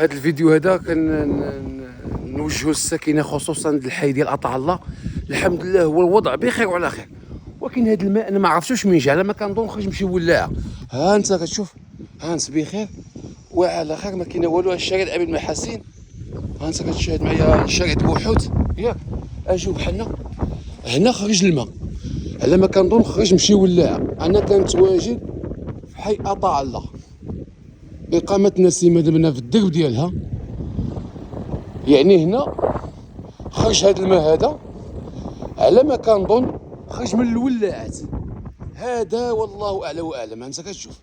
هذا الفيديو هذا نوجهوا السكينه خصوصا للحي ديال قطع الله. الحمد لله هو الوضع بخير وعلى خير، ولكن هذا الماء انا ما عرفتوش من جا، على ما كنظن خرج من شي ولاعه. ها انت كتشوف، ها انت بخير وعلى خير، ما كاين والو. الشارع العبيد المحاسين، ها انت كتشاهد معايا الشارع بوحوت ياك. اجيو بحالنا هنا خرج الماء، على ما كنظن خرج من شي ولاعه. انا كنتواجد في حي قطع الله، إقامة نسيمة دبنا في الدرب ديالها. يعني هنا خرج هذا الماء هذا، على ما كنظن خرج من الولاعات. هذا والله أعلى وأعلم. أنت كتشوف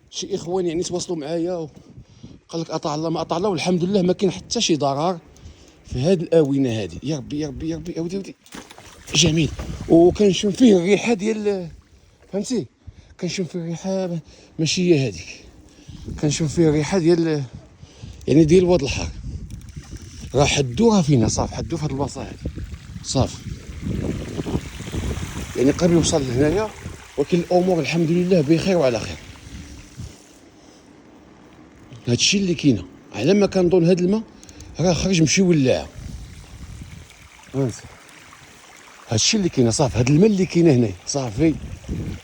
شي إخوان يعني تواصلوا معايا وقال لك قطع الله ما قطع الله، والحمد لله ما كاين حتى شي ضرر في هذه الآونة هذه. يا ربي يا ربي يا ربي، أودي أودي جميل. وكنشم فيه الريحة ديال، فهمتي، كنشم فيه الريحة ماشي هي هذيك، كنشوف فيه الريحه ديال يعني ديال الواد الحار. راه حدوها فينا صافي، حدو في هاد البلاصه هادي صافي، يعني قرب يوصل لهنايا. ولكن الامور الحمد لله بخير وعلى خير. هادشي اللي كاينه، على ما كنظن هاد الماء راه خرج من شي ولاعه. هادشي اللي كاينه صافي، هاد الماء اللي كاينه هنايا صافي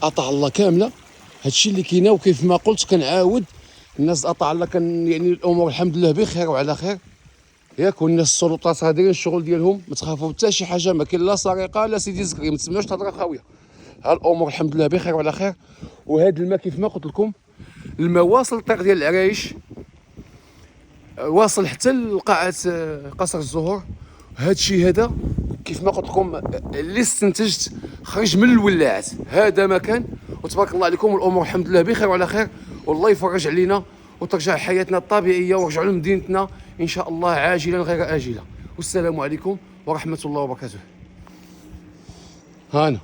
قطع الله كامله. هادشي اللي كاينه، وكيف ما قلت كنعاود الناس قطع الله كان يعني الامور الحمد لله بخير وعلى خير ياك. والناس السلطات راه دايرين الشغل ديالهم، ما تخافوا حتى شي حاجه، ما كاين لا سرقه لا سيدي زكري، ما تسمعوش تهضره خاويه. ها الامور الحمد لله بخير وعلى خير. وهذا الماء كيف ما قلت لكم، الماء واصل الطريق ديال العرايش، واصل حتى لقاعه قصر الزهور. هذا الشيء هذا كيف ما قلت لكم اللي استنتجت خرج من الولاعات. هذا مكان وتبارك الله عليكم، الامور الحمد لله بخير وعلى خير. والله يفرج علينا وترجع حياتنا الطبيعيه ورجعوا لمدينتنا ان شاء الله عاجلا غير اجله. والسلام عليكم ورحمه الله وبركاته. هانا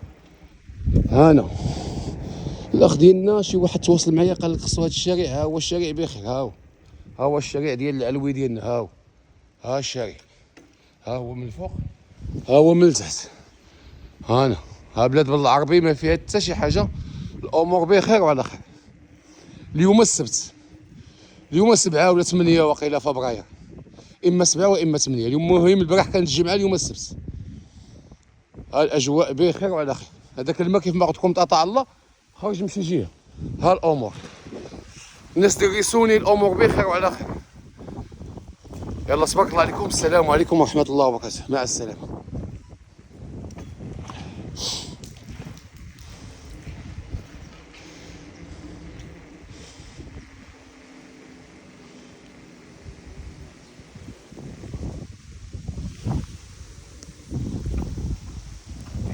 الاخ ديالنا شي واحد تواصل معايا قال لك خصو هذا الشارع، ها هو الشارع بخير، ها هو الشارع ديال العلوي ديالنا، ها الشارع، ها هو من الفوق ها هو من التحت. ها بلاد بالعربي ما فيها حتى شي حاجه، الامور بخير وعلى خير. اليوم السبت، اليوم 7 ولا 8 وقيله فبراير، اما 7 واما 8. اليوم المهم البارح كانت الجمعه، اليوم السبت. ها الاجواء بخير وعلى خير. هذاك الماء كيف ما قلت لكم تقطع الله خرج من شي جهه. ها الامور الناس درسوني، الامور بخير وعلى خير. يلا تبارك الله عليكم، السلام عليكم ورحمه الله وبركاته، مع السلامه.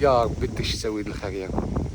يا ربي ديك الشتاوي الخير يا رب.